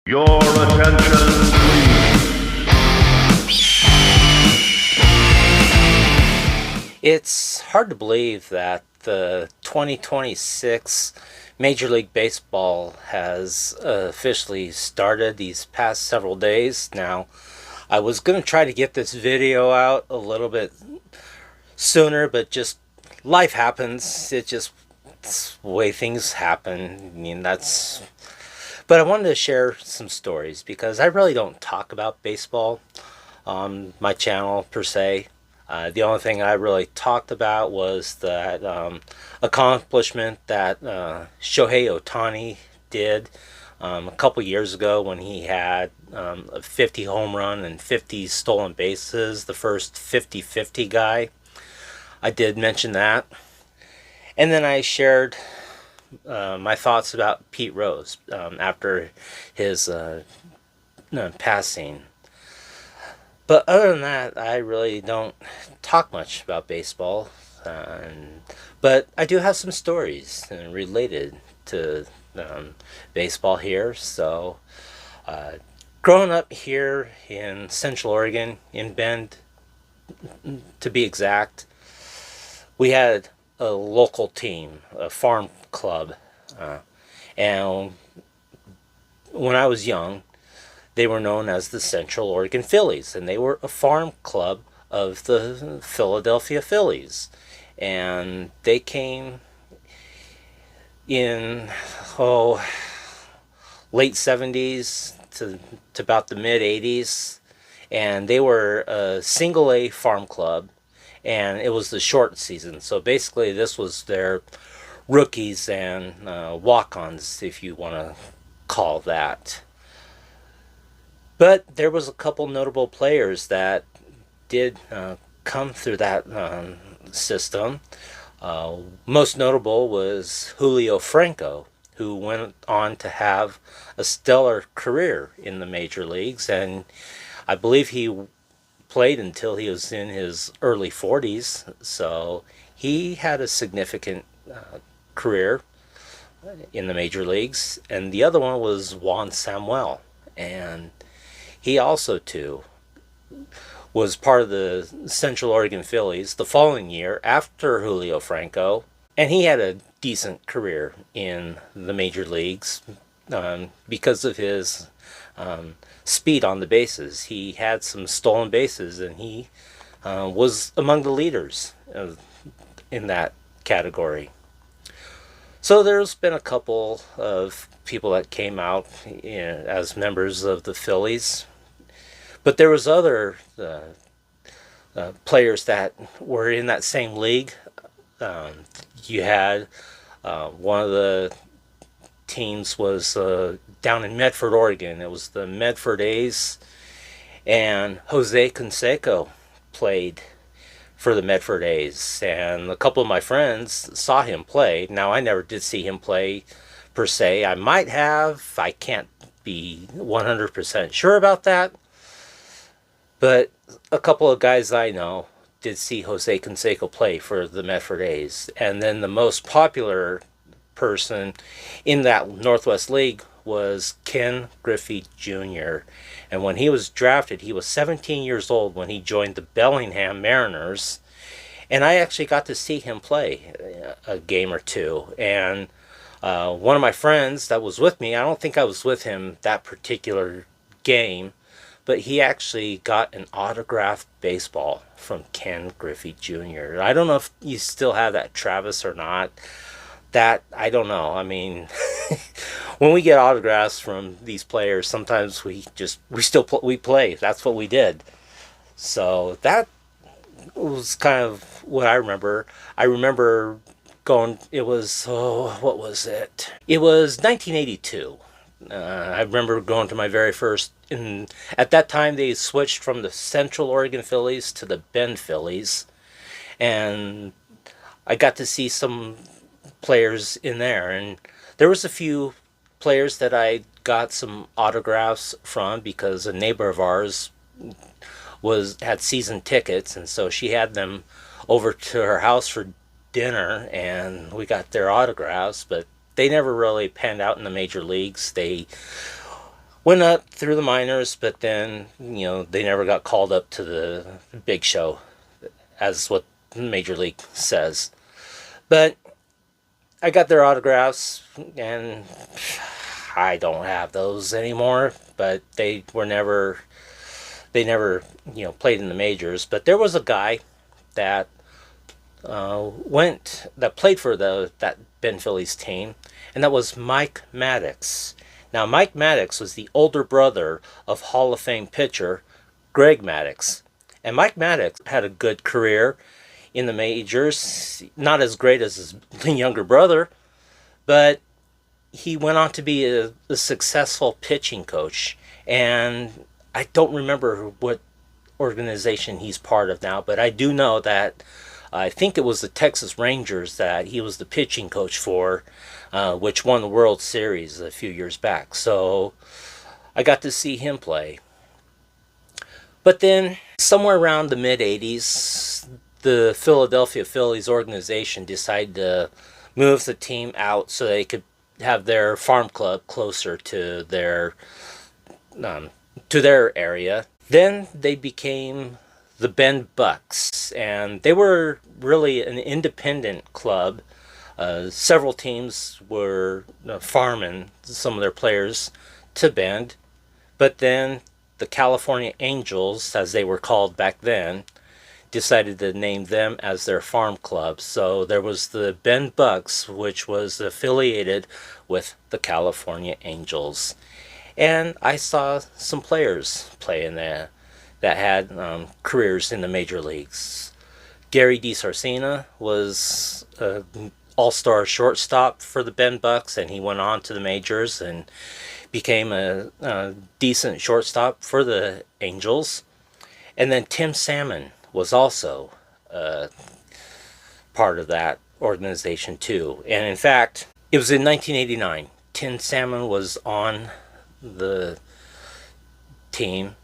Your attention, please. It's hard to believe that the 2026 Major League Baseball has officially started these past several days. Now, I was going to try to get this video out a little bit sooner, but just life happens. It's the way things happen. I mean, But I wanted to share some stories because I really don't talk about baseball on my channel per se. The only thing I really talked about was that accomplishment that Shohei Ohtani did a couple years ago when he had a 50 home run and 50 stolen bases, the first 50-50 guy. I did mention that. And then I shared my thoughts about Pete Rose after his passing. But other than that, I really don't talk much about baseball. But I do have some stories related to baseball here. So, growing up here in Central Oregon, in Bend, to be exact, we had a local team, a farm club. And when I was young, they were known as the Central Oregon Phillies, and they were a farm club of the Philadelphia Phillies. And they came in, late 70s to about the mid 80s, and they were a single A farm club, and it was the short season. So basically this was their rookies and walk-ons, if you want to call that. But there was a couple notable players that did come through that system. Most notable was Julio Franco, who went on to have a stellar career in the major leagues, and I believe he played until he was in his early 40s, so he had a significant career in the major leagues. And the other one was Juan Samuel, and he also, too, was part of the Central Oregon Phillies the following year after Julio Franco, and he had a decent career in the major leagues because of his speed on the bases. He had some stolen bases, and he was among the leaders in that category. So there's been a couple of people that came out as members of the Phillies, but there was other players that were in that same league. You had one of the teams was down in Medford, Oregon. It was the Medford A's, and Jose Canseco played for the Medford A's, and a couple of my friends saw him play. Now, I never did see him play per se. I might have. I can't be 100% sure about that. But a couple of guys I know did see Jose Canseco play for the Medford A's. And then the most popular person in that Northwest League was Ken Griffey Jr. And when he was drafted, he was 17 years old when he joined the Bellingham Mariners. And I actually got to see him play a game or two. And one of my friends that was with me, I don't think I was with him that particular game, but he actually got an autographed baseball from Ken Griffey Jr. I don't know if you still have that, Travis, or not. That, I don't know. I mean, when we get autographs from these players, sometimes we play. That's what we did. So that was kind of what I remember. I remember going, it was, what was it? It was 1982. I remember going to my very first, at that time they switched from the Central Oregon Phillies to the Bend Phillies, and I got to see some players in there, and there was a few players that I got some autographs from because a neighbor of ours had season tickets, and so she had them over to her house for dinner, and we got their autographs. But they never really panned out in the major leagues. They Went up through the minors, but then, they never got called up to the big show, as what Major League says. But I got their autographs, and I don't have those anymore, but they never, played in the majors. But there was a guy that that played for that Ben Phillies team, and that was Mike Maddox. Now, Mike Maddox was the older brother of Hall of Fame pitcher Greg Maddox, and Mike Maddox had a good career in the majors, not as great as his younger brother, but he went on to be a successful pitching coach. And I don't remember what organization he's part of now, but I do know that I think it was the Texas Rangers that he was the pitching coach for, which won the World Series a few years back. So I got to see him play. But then, somewhere around the mid 80s, the Philadelphia Phillies organization decided to move the team out so they could have their farm club closer to their area. Then they became the Bend Bucks, and they were really an independent club. Several teams were farming some of their players to Bend, but then the California Angels, as they were called back then, decided to name them as their farm club. So there was the Bend Bucks, which was affiliated with the California Angels. And I saw some players play in there that had careers in the major leagues. Gary DiSarcina was an all-star shortstop for the Bend Bucks, and he went on to the majors and became a decent shortstop for the Angels. And then Tim Salmon was also part of that organization too. And in fact, it was in 1989. Tim Salmon was on the team,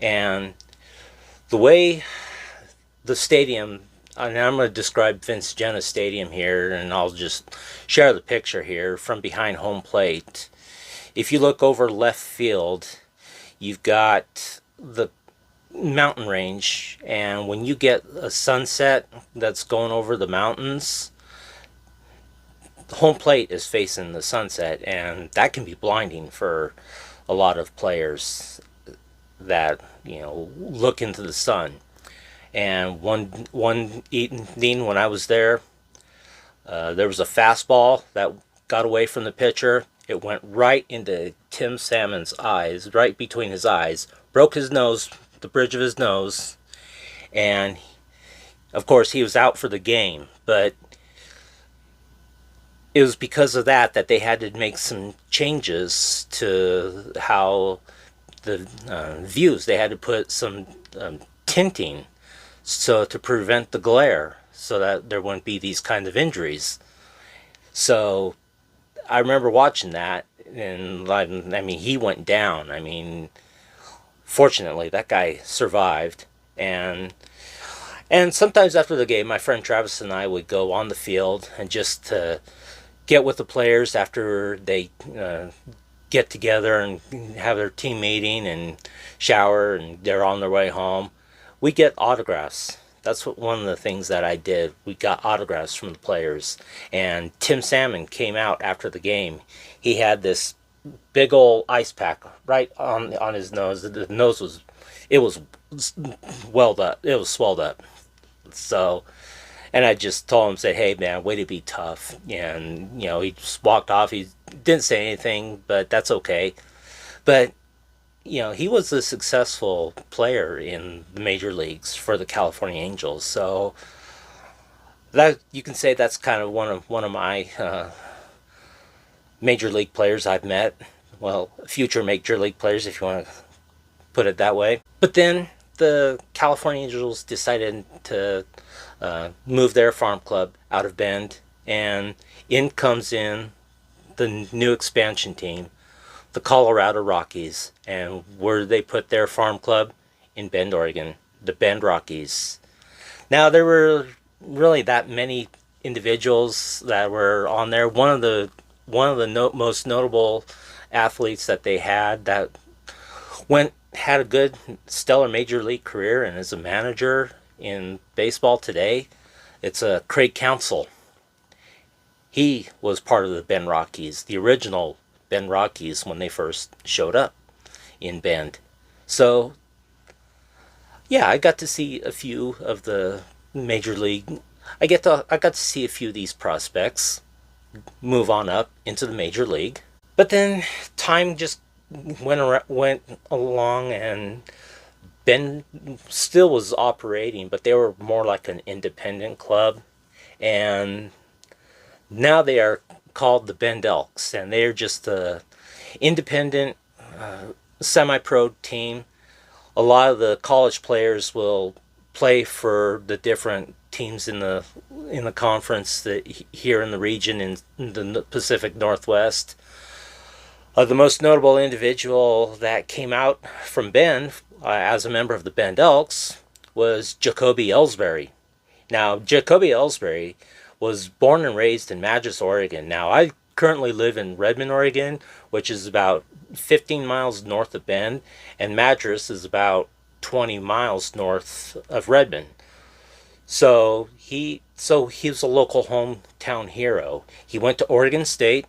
and the way the stadium, and I'm going to describe Vince Jenna Stadium here, and I'll just share the picture here from behind home plate. If you look over left field, you've got the mountain range, and when you get a sunset that's going over the mountains, home plate is facing the sunset, and that can be blinding for a lot of players that look into the sun. And one evening when I was there, there was a fastball that got away from the pitcher. It went right into Tim Salmon's eyes, right between his eyes, broke his nose, the bridge of his nose, and of course he was out for the game. But it was because of that they had to make some changes to how the views. They had to put some tinting so to prevent the glare, so that there wouldn't be these kind of injuries. So I remember watching that, and I mean, he went down. I mean, fortunately, that guy survived. And sometimes after the game, my friend Travis and I would go on the field and just get with the players after they get together and have their team meeting and shower, and they're on their way home. We get autographs. That's one of the things that I did. We got autographs from the players. And Tim Salmon came out after the game. He had this big old ice pack right on his nose. The nose was welled up. It was swelled up. So, and I just told him, said, "Hey man, way to be tough." And he just walked off. He didn't say anything, but that's okay. But he was a successful player in the major leagues for the California Angels. So that, you can say, that's kind of one of my major league players I've met. Well, future major league players, if you want to put it that way. But then the California Angels decided to move their farm club out of Bend, and in comes in the new expansion team, the Colorado Rockies. And where they put their farm club? In Bend, Oregon, the Bend Rockies. Now, there were really that many individuals that were on there. One of the most notable athletes that they had that had a good stellar major league career and is a manager in baseball today. It's Craig Counsell. He was part of the Bend Rockies, the original Bend Rockies when they first showed up in Bend. So yeah, I got to see a few of the major league. I got to see a few of these prospects move on up into the major league. But then time just went along, and Ben still was operating, but they were more like an independent club, and now they are called the Bend Elks, and they're just a independent semi-pro team. A lot of the college players will play for the different teams in the conference that here in the region in the Pacific Northwest. The most notable individual that came out from Bend as a member of the Bend Elks was Jacoby Ellsbury. Now, Jacoby Ellsbury was born and raised in Madras, Oregon. Now, I currently live in Redmond, Oregon, which is about 15 miles north of Bend, and Madras is about 20 miles north of Redmond. So he was a local hometown hero. He went to Oregon State.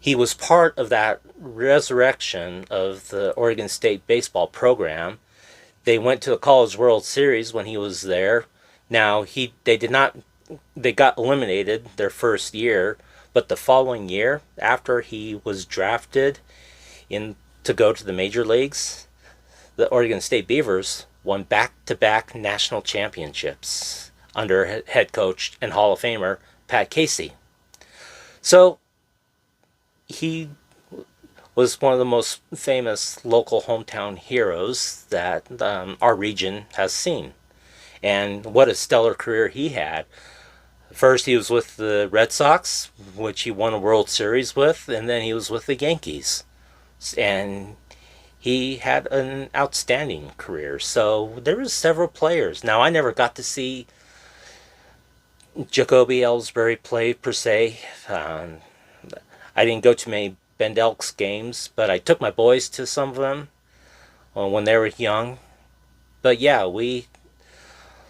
He was part of that resurrection of the Oregon State baseball program. They went to the College World Series when he was there. Now they got eliminated their first year, but the following year, after he was drafted to go to the major leagues, the Oregon State Beavers won back-to-back national championships under head coach and Hall of Famer Pat Casey. So he was one of the most famous local hometown heroes that our region has seen. And what a stellar career he had. First, he was with the Red Sox, which he won a World Series with, and then he was with the Yankees. And he had an outstanding career. So there were several players. Now, I never got to see Jacoby Ellsbury play per se. I didn't go to many Bend Elks games, but I took my boys to some of them when they were young. But yeah, we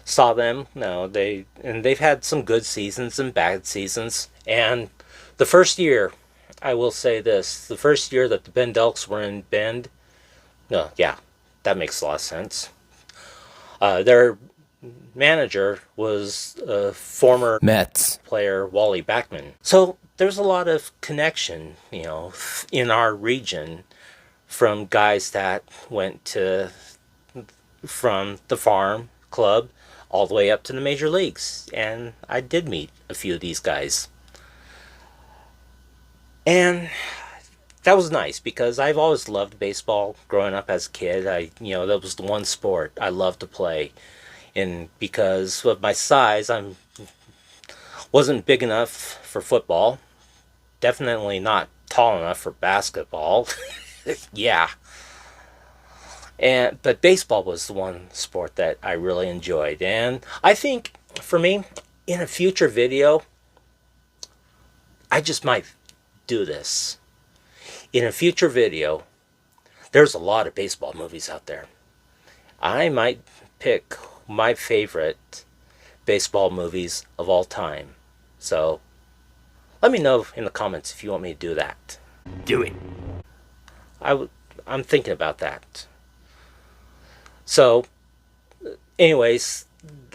saw them. They've had some good seasons and bad seasons. And the first year, I will say this: the first year that the Bend Elks were in Bend, that makes a lot of sense. Their manager was a former Mets player, Wally Backman. So there's a lot of connection, in our region from guys that went from the farm club all the way up to the major leagues. And I did meet a few of these guys. And that was nice because I've always loved baseball growing up as a kid. That was the one sport I loved to play. And because of my size, wasn't big enough for football. Definitely not tall enough for basketball. Yeah. But baseball was the one sport that I really enjoyed. And I think, for me, in a future video, I just might do this. In a future video, there's a lot of baseball movies out there. I might pick my favorite baseball movies of all time. So let me know in the comments if you want me to do that. Do it. I'm thinking about that. So, anyways,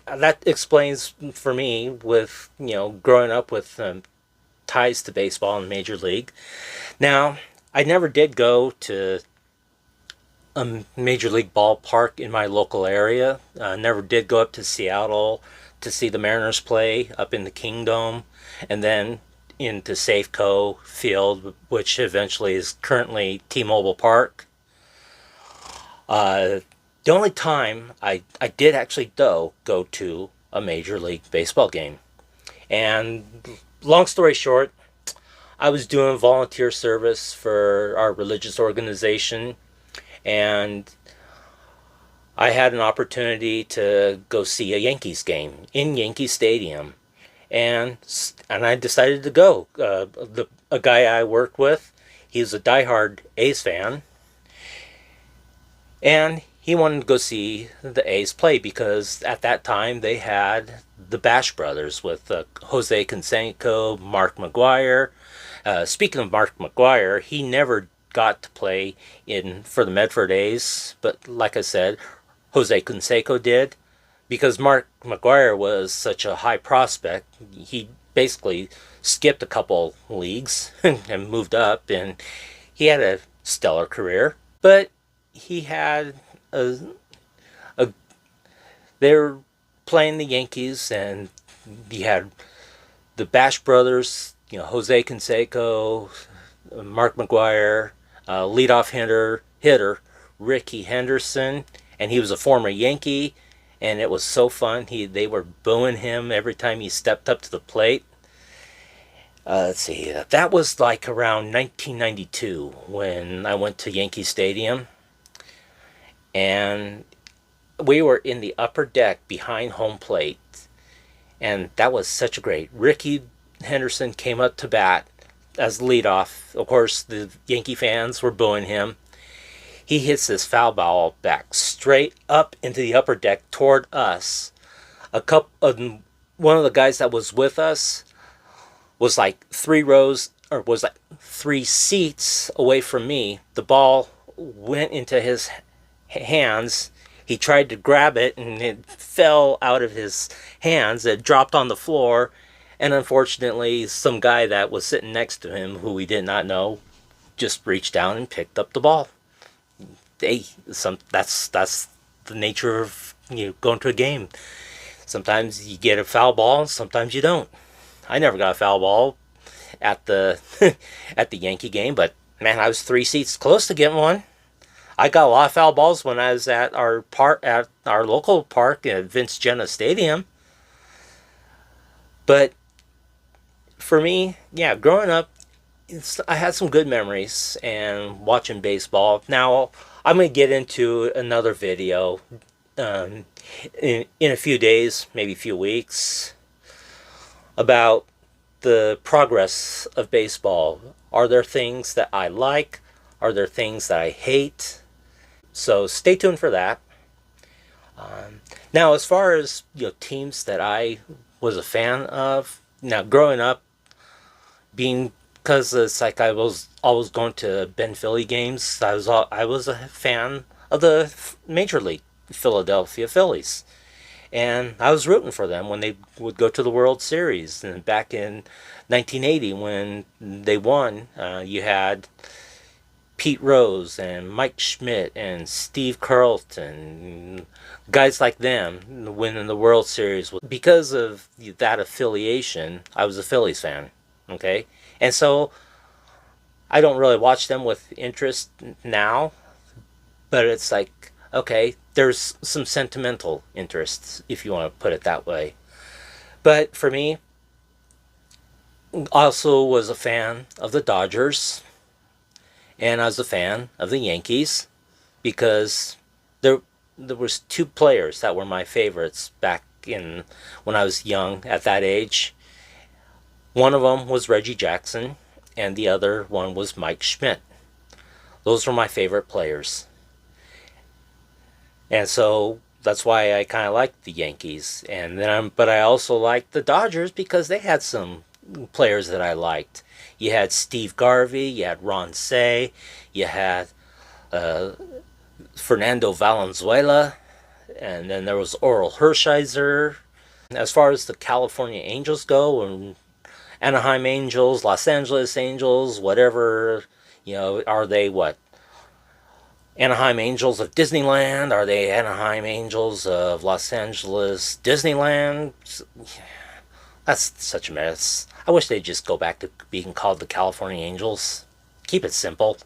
that explains for me with, growing up with ties to baseball and Major League. Now, I never did go to a Major League ballpark in my local area. Never did go up to Seattle to see the Mariners play up in the Kingdome, and then into Safeco Field, which eventually is currently T-Mobile Park. The only time I did actually go to a Major League Baseball game. And long story short, I was doing volunteer service for our religious organization, and I had an opportunity to go see a Yankees game in Yankee Stadium. And I decided to go. A guy I worked with, He was a diehard A's fan, and he wanted to go see the A's play because at that time they had the Bash Brothers with Jose Canseco, Mark McGwire. Speaking of Mark McGwire, he never got to play in for the Medford A's, but like I said, Jose Canseco did because Mark McGwire was such a high prospect. He basically skipped a couple leagues and moved up, and he had a stellar career. But he had a they were playing the Yankees, and he had the Bash Brothers, Jose Canseco, Mark McGwire, leadoff hitter Ricky Henderson, and he was a former Yankee, and it was so fun. They were booing him every time he stepped up to the plate. Let's see, that was like around 1992 when I went to Yankee Stadium, and we were in the upper deck behind home plate, and that was such a great. Ricky Henderson came up to bat as leadoff. Of course, the Yankee fans were booing him. He hits this foul ball back straight up into the upper deck toward us. One of the guys that was with us was like 3 seats away from me. The ball went into his hands. He tried to grab it, and it fell out of his hands. It dropped on the floor, and unfortunately, some guy that was sitting next to him, who we did not know, just reached down and picked up the ball. That's the nature of going to a game. Sometimes you get a foul ball, and sometimes you don't. I never got a foul ball at the at the Yankee game, but man, I was 3 seats close to getting one. I got a lot of foul balls when I was at our local park at Vince Jenna Stadium. But for me, yeah, growing up, I had some good memories and watching baseball. Now I'm going to get into another video in a few days, maybe a few weeks, about the progress of baseball. Are there things that I like? Are there things that I hate? So stay tuned for that. Now, as far as teams that I was a fan of, now growing up, because it's like I was always going to Ben Philly games, I was a fan of the Major League Philadelphia Phillies. And I was rooting for them when they would go to the World Series. And back in 1980, when they won, you had Pete Rose and Mike Schmidt and Steve Carlton, guys like them winning the World Series. Because of that affiliation, I was a Phillies fan. Okay? And so I don't really watch them with interest now, but it's like, okay, there's some sentimental interests, if you want to put it that way. But for me, also was a fan of the Dodgers, and I was a fan of the Yankees, because there was 2 players that were my favorites back in when I was young at that age. One of them was Reggie Jackson, and the other one was Mike Schmidt. Those were my favorite players. And so that's why I kind of liked the Yankees. But I also liked the Dodgers because they had some players that I liked. You had Steve Garvey, you had Ron Cey, you had Fernando Valenzuela, and then there was Oral Hershiser. As far as the California Angels go, and Anaheim Angels, Los Angeles Angels, whatever, are they what? Anaheim Angels of Disneyland? Are they Anaheim Angels of Los Angeles Disneyland? That's such a mess. I wish they'd just go back to being called the California Angels. Keep it simple.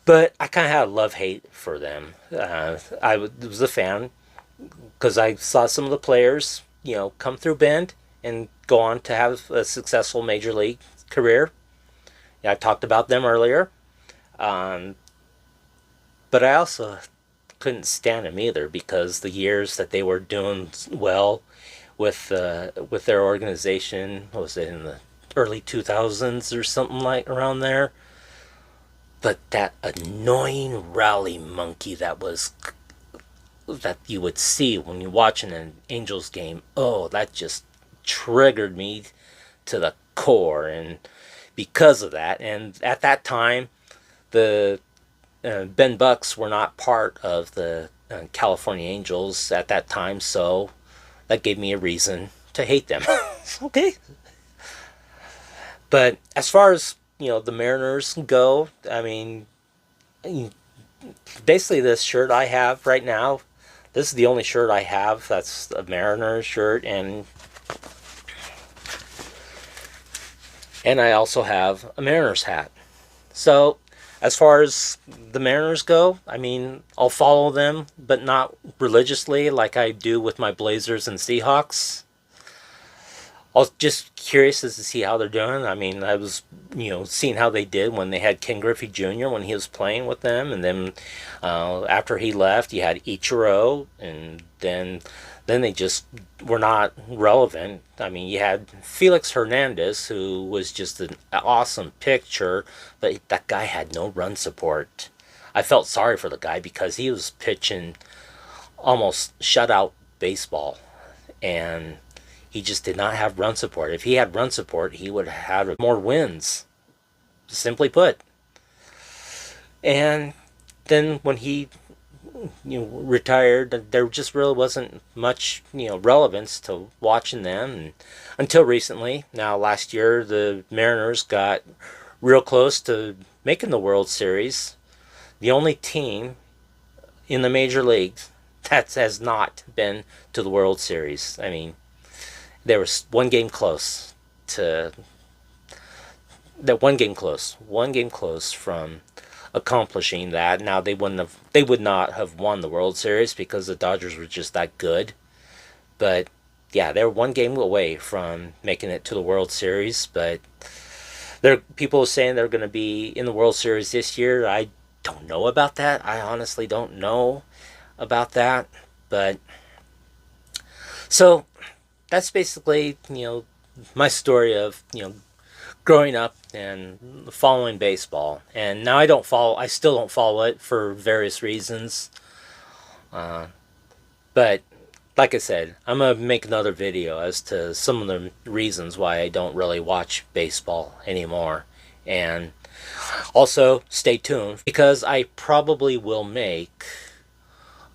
But I kind of had a love-hate for them. I was a fan because I saw some of the players, come through Bend and go on to have a successful major league career. I talked about them earlier. But I also couldn't stand them either because the years that they were doing well with their organization, what was it, in the early 2000s or something like around there, But that annoying rally monkey that you would see when you're watching an Angels game, oh, that just triggered me to the core. And because of that, and at that time, the Ben Bucks were not part of the California Angels at that time, so that gave me a reason to hate them. Okay. But as far as, the Mariners go, I mean, basically this shirt I have right now, this is the only shirt I have that's a Mariners shirt, and I also have a Mariners hat. So as far as the Mariners go, I mean, I'll follow them, but not religiously like I do with my Blazers and Seahawks. I was just curious as to see how they're doing. I mean, I was, seeing how they did when they had Ken Griffey Jr. when he was playing with them, and then after he left, you had Ichiro, and then they just were not relevant. I mean, you had Felix Hernandez, who was just an awesome pitcher, but that guy had no run support. I felt sorry for the guy because he was pitching almost shutout baseball, and he just did not have run support. If he had run support, he would have had more wins, simply put. And then when he retired, there just really wasn't much relevance to watching them, and until recently. Now last year the Mariners got real close to making the World Series. The only team in the major leagues that has not been to the World Series. I mean, there was one game close from accomplishing that. Now they would not have won the World Series because the Dodgers were just that good. But yeah, they're one game away from making it to the World Series. But there are people saying they're going to be in the World Series this year. I don't know about that. I honestly don't know about that. But so that's basically my story of growing up and following baseball. And now I still don't follow it for various reasons. But like I said, I'm going to make another video as to some of the reasons why I don't really watch baseball anymore. And also stay tuned, because I probably will make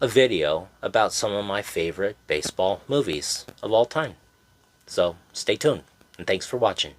a video about some of my favorite baseball movies of all time. So stay tuned, and thanks for watching.